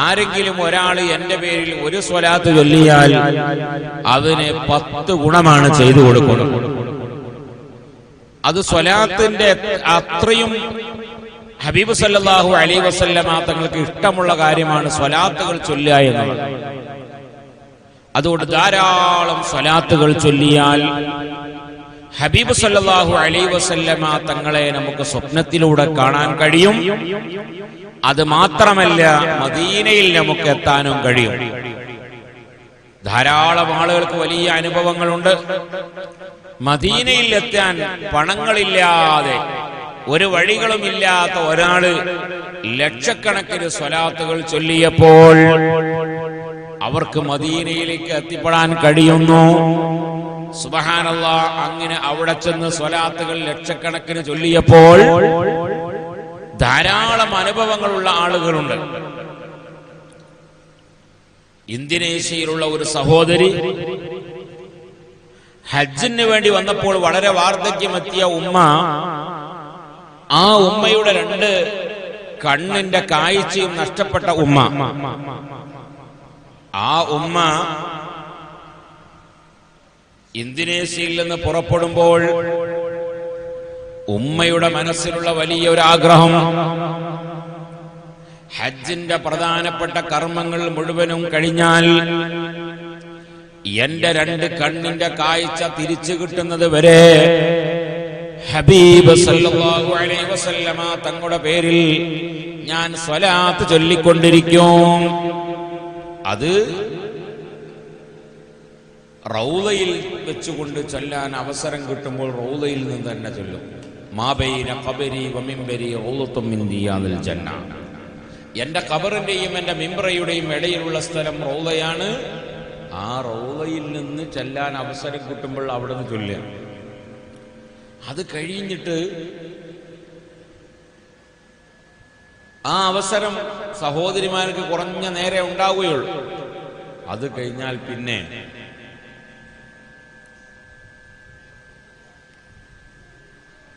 ആരെങ്കിലും ഒരാൾ എന്റെ പേരിൽ ഒരു സ്വലാത്ത് ചൊല്ലിയാൽ അതിന് 10 ഗുണമാണ് ചെയ്തു കൊടുക്കുന്നത്. അത് സ്വലാത്തിന്റെ അത്രയും ഹബീബ് സല്ലല്ലാഹു അലൈഹി വസല്ലമ തങ്ങൾക്ക് ഇഷ്ടമുള്ള കാര്യമാണ് സ്വലാത്തുകൾ ചൊല്ലുക എന്നുള്ളത്. അതുകൊണ്ട് ധാരാളം സ്വലാത്തുകൾ ചൊല്ലിയാൽ ഹബീബ് സല്ലല്ലാഹു അലൈഹി വസല്ലമ തങ്ങളെ നമുക്ക് സ്വപ്നത്തിലൂടെ കാണാൻ കഴിയും. അത് മാത്രമല്ല, മദീനയിൽ നമുക്ക് എത്താനും കഴിയും. ധാരാളം ആളുകൾക്ക് വലിയ അനുഭവങ്ങളുണ്ട്. മദീനയിൽ എത്താൻ പണങ്ങളില്ലാതെ ഒരു വഴികളുമില്ലാത്ത ഒരാള് ലക്ഷക്കണക്കിന് സ്വലാത്തുകൾ ചൊല്ലിയപ്പോൾ അവർക്ക് മദീനയിലേക്ക് എത്തിപ്പെടാൻ കഴിയുന്നു. സുബ്ഹാനല്ലാഹ്. അങ്ങനെ അവിടെ ചെന്ന് സ്വലാത്തുകൾ ലക്ഷക്കണക്കിന് ചൊല്ലിയപ്പോൾ ധാരാളം അനുഭവങ്ങളുള്ള ആളുകളുണ്ട്. ഇന്തോനേഷ്യയിലുള്ള ഒരു സഹോദരി ഹജ്ജിന് വേണ്ടി വന്നപ്പോൾ വളരെ വാർദ്ധക്യമെത്തിയ ഉമ്മ, ആ ഉമ്മയുടെ 2 കണ്ണിന്റെ കാഴ്ചയും നഷ്ടപ്പെട്ട ഉമ്മ, ആ ഉമ്മ ഇന്തോനേഷ്യയിൽ നിന്ന് പുറപ്പെടുമ്പോൾ ഉമ്മയുടെ മനസ്സിലുള്ള വലിയൊരു ആഗ്രഹം, ഹജ്ജിന്റെ പ്രധാനപ്പെട്ട കർമ്മങ്ങൾ മുഴുവനും കഴിഞ്ഞാൽ എന്റെ 2 കണ്ണിന്റെ കാഴ്ച തിരിച്ചു കിട്ടുന്നത് വരെ ഹബീബ് സല്ലല്ലാഹു അലൈഹി വസല്ലമ തങ്ങളുടെ പേരിൽ ഞാൻ സ്വലാത്ത് ചൊല്ലിക്കൊണ്ടിരിക്കും. അത് റൗളയിൽ വെച്ചുകൊണ്ട് ചൊല്ലാൻ അവസരം കിട്ടുമ്പോൾ റൗളയിൽ നിന്ന് തന്നെ ചൊല്ലും. മാ ബൈന ഖബരി വ മിംബരി റൗളത്തും മിൻ ദിയാദിൽ ജന്ന. എന്റെ ഖബറിന്റെയും എന്റെ മിംബറയുടെയും ഇടയിലുള്ള സ്ഥലം റൗളയാണ്. ആ റൗളയിൽ നിന്ന് ചൊല്ലാൻ അവസരം കിട്ടുമ്പോൾ അവിടെ നിന്ന് ചൊല്ലുക. അത് കഴിഞ്ഞിട്ട് ആ അവസരം സഹോദരിമാർക്ക് കുറഞ്ഞ നേരെ ഉണ്ടാവുകയുള്ളൂ. അത് കഴിഞ്ഞാൽ പിന്നെ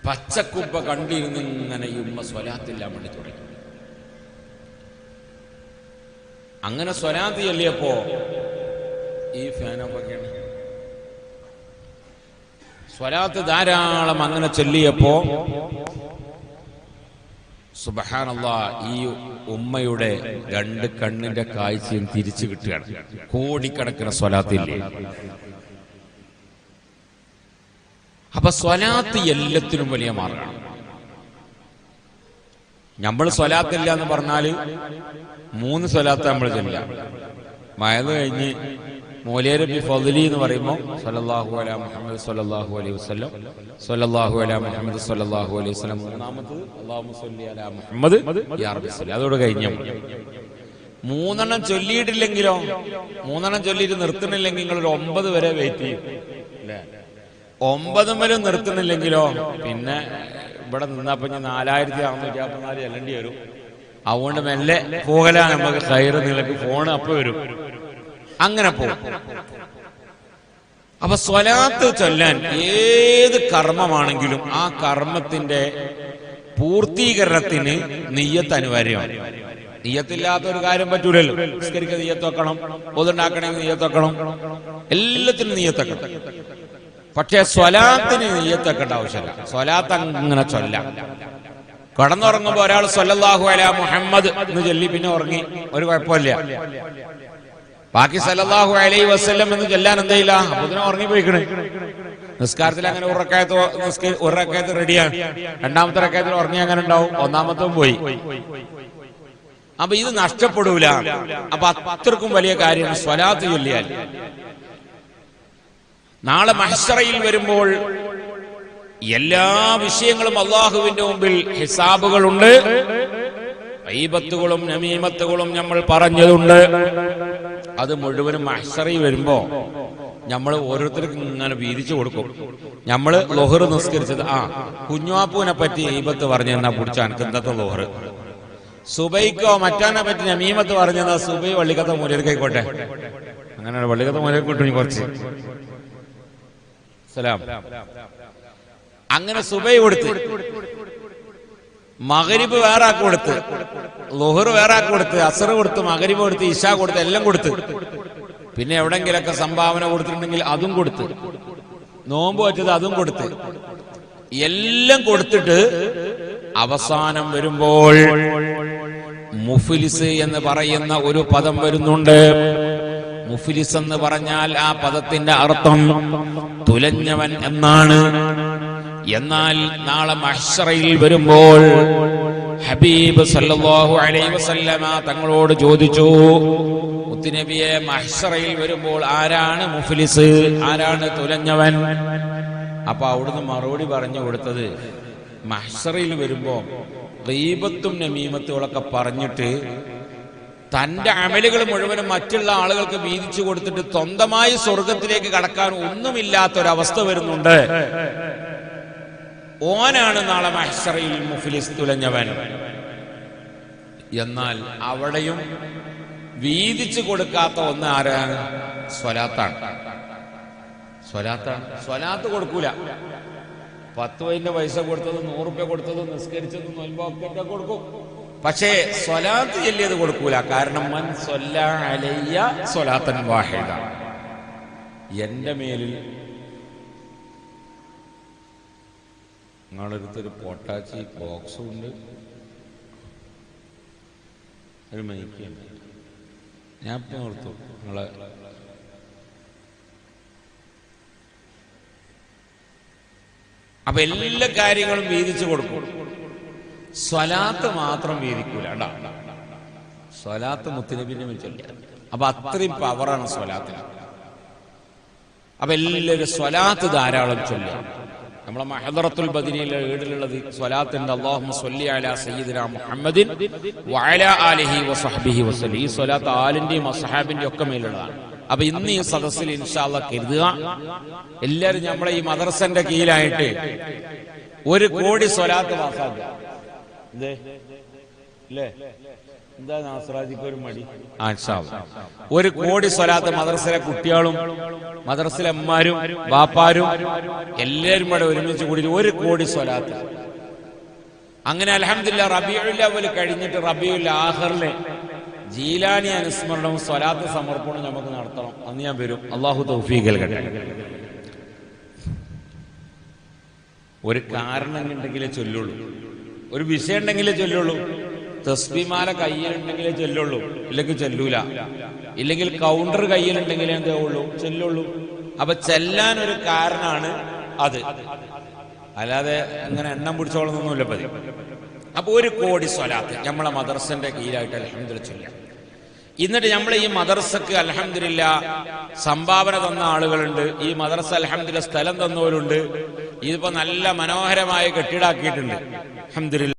പച്ചക്കുപ്പ കണ്ടിരുന്ന് ഇങ്ങനെ ഉമ്മ സ്വലാത്തില്ലാൻ വേണ്ടി തുടങ്ങി. അങ്ങനെ സ്വലാത്ത് ചൊല്ലിയപ്പോ ഈ ഫാനൊക്കെയാണ് സ്വലാത്ത് ധാരാളം അങ്ങനെ ചൊല്ലിയപ്പോ സുബ്ഹാനല്ലാഹ്, ഈ ഉമ്മയുടെ 2 കണ്ണിന്റെ കാഴ്ചയും തിരിച്ചു കിട്ടുകയാണ്. കോടിക്കണക്കിന് സ്വലാത്തില്ലേ. അപ്പൊ സ്വലാത്ത് എല്ലാത്തിനും വലിയ മാർഗമാണ്. നമ്മൾ സ്വലാത്തില്ല എന്ന് പറഞ്ഞാല് 3 സ്വലാത്ത് നമ്മൾ ചൊല്ലാം. മഴത് കഴിഞ്ഞ് മൗലിയ ബി ഫദ്ലി എന്ന് പറയുമ്പോൾ സല്ലല്ലാഹു അലാ മുഹമ്മദ് സല്ലല്ലാഹു അലൈഹി വസല്ലം, സല്ലല്ലാഹു അലാ മുഹമ്മദ് സല്ലല്ലാഹു അലൈഹി വസല്ലം, മൂന്നാമത് അല്ലാഹുമ്മ സ്വല്ലി അലാ മുഹമ്മദ് യാ റബ്ബി സ്വല്ലി. അതോട് കഴിഞ്ഞു. 3 ചൊല്ലിയിട്ടില്ലെങ്കിലോ, 3 ചൊല്ലിയിട്ട് നിർത്തുന്നില്ലെങ്കിൽ നിങ്ങൾ ഒരു 9 വരെ വെയിറ്റ് ചെയ്യും അല്ലേ? 9 വരെ നിർത്തുന്നില്ലെങ്കിലോ പിന്നെ ഇവിടെ നിന്നപ്പോ 4654 ചെല്ലേണ്ടി വരും. അതുകൊണ്ട് മെല്ലെ പോകലാണ് നമുക്ക് ഖൈറ്. നിങ്ങൾക്ക് ഫോൺ അപ്പൊ വരും, അങ്ങനെ പോകും. അപ്പൊ സ്വലാത്ത് ചൊല്ലാൻ ഏത് കർമ്മമാണെങ്കിലും ആ കർമ്മത്തിന്റെ പൂർത്തീകരണത്തിന് നിയ്യത്ത് അനിവാര്യമാണ്. നിയ്യത്തില്ലാത്ത ഒരു കാര്യം പറ്റൂലല്ലോ. നിസ്കരിക്കാൻ നിയ്യത്ത് വെക്കണം, ഒതുണ്ടാക്കണമെങ്കിൽ നിയ്യത്ത് വെക്കണം, എല്ലാത്തിനും നിയ്യത്ത് വെക്കണം. പക്ഷെ സ്വലാത്തിന് നിയ്യത്ത് വെക്കേണ്ട ആവശ്യമില്ല. സ്വലാത്ത് അങ്ങനെ ചൊല്ലാം. കടന്നുറങ്ങുമ്പോ ഒരാൾ സല്ലല്ലാഹു അലാ മുഹമ്മദ് എന്ന് ചൊല്ലി പിന്നെ ഉറങ്ങി, ഒരു കുഴപ്പമില്ല. ബാക്കി സല്ലല്ലാഹു അലൈഹി വസല്ലം എന്ന് ചൊല്ലാൻ എന്തെയില്ല, അപ്പൊ ഇതിനെ ഉറങ്ങിപ്പോയിക്കണ്. നിസ്കാരത്തിൽ അങ്ങനെ ഒരു റക്അത്ത് റെഡിയാണ്, 2ാമത്തെ റക്അത്തിൽ ഉറങ്ങി അങ്ങനെ ഉണ്ടാവും, 1ാമത്തും പോയി. അപ്പൊ ഇത് നഷ്ടപ്പെടൂല. അപ്പൊ അത്രക്കും വലിയ കാര്യമാണ് സ്വലാത്ത് ചൊല്ലിയാൽ. നാളെ മഹ്ശറയിൽ വരുമ്പോൾ എല്ലാ വിഷയങ്ങളും അള്ളാഹുവിന്റെ മുമ്പിൽ ഹിസാബുകളുണ്ട്. ഗീബത്തുകളും നമീമത്തുകളും നമ്മൾ പറഞ്ഞതുണ്ട്. അത് മുഴുവനും മഹ്ശറയിൽ വരുമ്പോ നമ്മൾ ഓരോരുത്തർക്കും ഇങ്ങനെ വീതിച്ചു കൊടുക്കും. നമ്മള് ളുഹർ നിസ്കരിച്ചത്, കുഞ്ഞുവാപ്പൂനെ പറ്റി ഗീബത്ത് പറഞ്ഞെന്നാ പിടിച്ച എനിക്ക് ഇന്നത്തെ ളുഹർ. സുബൈക്കോ മറ്റാനെ പറ്റി നമീമത്ത് പറഞ്ഞെന്നാ സുബൈ വള്ളിക്കത്തെ മൂലർക്കായിക്കോട്ടെ. അങ്ങനെ വള്ളിക്കത്തെ മൂലർക്ക് കിട്ടും കുറച്ച് സലാം. അങ്ങനെ സുബൈ കൊടുത്ത് മഗ്രിബ് വേറെ ആക്കി കൊടുത്ത്, ളുഹർ വേറെ ആക്കി കൊടുത്ത്, അസർ കൊടുത്ത്, മഗ്രിബ് കൊടുത്ത്, ഇശാ കൊടുത്ത്, എല്ലാം കൊടുത്ത്. പിന്നെ എവിടെങ്കിലൊക്കെ സംഭാവന കൊടുത്തിട്ടുണ്ടെങ്കിൽ അതും കൊടുത്ത്, നോമ്പ് വെച്ചത് അതും കൊടുത്ത്, എല്ലാം കൊടുത്തിട്ട് അവസാനം വരുമ്പോൾ മുഫ്ലിസ് എന്ന് പറയുന്ന ഒരു പദം വരുന്നുണ്ട്. മുഫ്ലിസ് എന്ന് പറഞ്ഞാൽ ആ പദത്തിന്റെ അർത്ഥം തുലഞ്ഞവൻ എന്നാണ്. എന്നാൽ നാളെ മഹ്ശറയിൽ വരുമ്പോൾ ഹബീബ് സല്ലല്ലാഹു അലൈഹി വസല്ലമ തങ്ങളോട് ചോദിച്ചു, മുത്തുനബിയെ, മഹ്ശറയിൽ വരുമ്പോൾ ആരാണ് മുഫ്ലിസ്, ആരാണ് തുലഞ്ഞവൻ? അപ്പൊ അവിടുന്ന് മറുപടി പറഞ്ഞു കൊടുത്തത്, മഹ്ശറയിൽ വരുമ്പോ ഗീബത്തും നമീമത്തുകളൊക്കെ പറഞ്ഞിട്ട് തന്റെ അമലുകൾ മുഴുവനും മറ്റുള്ള ആളുകൾക്ക് വീതിച്ചു കൊടുത്തിട്ട് സ്വന്തമായി സ്വർഗത്തിലേക്ക് കടക്കാൻ ഒന്നുമില്ലാത്തൊരവസ്ഥ വരുന്നുണ്ട്. ഓനാണ് നാളെ മഹ്ശറയിൽ മുഫ്ലിസ്, തുലഞ്ഞവൻ. എന്നാൽ അവിടെയും വീതിച്ചു കൊടുക്കാത്ത ഒന്ന് ആരാണ്? സ്വലാത്താണ്. സ്വലാത്ത് കൊടുക്കൂല. 10 പൈസ പൈസ കൊടുത്തത്, 100 രൂപ കൊടുത്തത്, നിസ്കരിച്ചത്, നോൽമ്പൊക്കെ കൊടുക്കും. പക്ഷേ സ്വലാത്ത് ചൊല്ലിയത് കൊടുക്കൂല. കാരണം മൻ സ്വല്ല അലയ്യ സ്വലാത്തൻ വാഹിദ, എന്റെ മേലിൽ നിങ്ങളടുത്തൊരു പൊട്ടാച്ചി ബോക്സും ഉണ്ട്, ഒരു മൈക്കുണ്ട്. ഞാൻ ഇപ്പം ഓർത്തു നിങ്ങളെ അപ്പൊ എല്ലാ കാര്യങ്ങളും വീതിച്ചു കൊടുക്കും. സ്വലാത്ത് മാത്രം വീതിക്കൂല. സ്വലാത്ത് മുത്തുനബിനെ ചൊല്ലിയ, അപ്പൊ അത്രയും പവറാണ് സ്വലാത്തിന്. അപ്പൊ എല്ലാവരും സ്വലാത്ത് ധാരാളം ചൊല്ലുക. നമ്മളെ മഹദറത്തുൽ ബദരിയിലെ വീടിലുള്ളത് സ്വലാത്തുണ്ട്. അല്ലാഹുമ്മ സ്വല്ലി അലാ സയ്യിദിനാ മുഹമ്മദിൻ വഅലാ ആലിഹി വസഹ്ബിഹി വസല്ലം. ഈ സ്വലാത്ത് ആലിന്റെയും അസ്ഹാബിന്റെയും ഒക്കെ മേലുള്ളതാണ്. അപ്പൊ ഇന്ന് ഈ സദസ്സിൽ ഇൻഷാ അല്ലാഹ് കരുതുക, എല്ലാവരും നമ്മളെ ഈ മദ്രസന്റെ കീഴിലായിട്ട് 1 കോടി സ്വലാത്ത് പാസ്സാക്കുക. എന്താ നാസറാജിക്ക് ഒരു മടി? 1 കോടി സ്വലാത്ത് മദ്രസയിലെ കുട്ടികളും മദ്രസയിലെ അമ്മമാരും ബാപ്പാരും എല്ലാവരും കൂടെ ഒരുമിച്ച് കൂടി 1 കോടി സ്വലാത്ത്. അങ്ങനെ അൽഹംദുലില്ലാഹ് റബീഉൽ അവ്വൽ കഴിഞ്ഞിട്ട് റബീഉൽ ആഖിറിലെ ജീലാനി അനുസ്മരണവും സ്വലാത്ത് സമർപ്പണവും നമുക്ക് നടത്തണം. അന്ന് ഞാൻ വരും. അല്ലാഹു തൗഫീഖ് നൽകട്ടെ. ഒരു കാരണം ഉണ്ടെങ്കിലേ ചൊല്ലുള്ളൂ, ഒരു വിഷയം ഉണ്ടെങ്കിലേ ചൊല്ലുള്ളൂ. തസ്ബീമാല കയ്യിലുണ്ടെങ്കിലേ ചൊല്ലുള്ളൂ, ഇല്ലെങ്കിൽ ചൊല്ലൂല. ഇല്ലെങ്കിൽ കൗണ്ടർ കയ്യിലുണ്ടെങ്കിലേ എന്തേ ഉള്ളൂ, ചൊല്ലുള്ളൂ. അപ്പൊ ചെല്ലാൻ ഒരു കാരണമാണ് അത്, അല്ലാതെ ഇങ്ങനെ എണ്ണം പിടിച്ചോളൊന്നുമില്ല പതി. അപ്പൊ 1 കോടി സ്വലാത്ത് നമ്മളെ മദ്രസന്റെ കീഴിലായിട്ട് അൽഹംദുലില്ലാഹ് ചൊല്ലാം. എന്നിട്ട് നമ്മൾ ഈ മദ്രസക്ക് അൽഹംദുലില്ലാഹ് സംഭാവന തന്ന ആളുകളുണ്ട്. ഈ മദ്രസ അൽഹംദുലില്ലാഹ് സ്ഥലം തന്നവരുണ്ട്. ഇതിപ്പോ നല്ല മനോഹരമായ കെട്ടിടാക്കിയിട്ടുണ്ട് അൽഹംദുലില്ലാഹ്.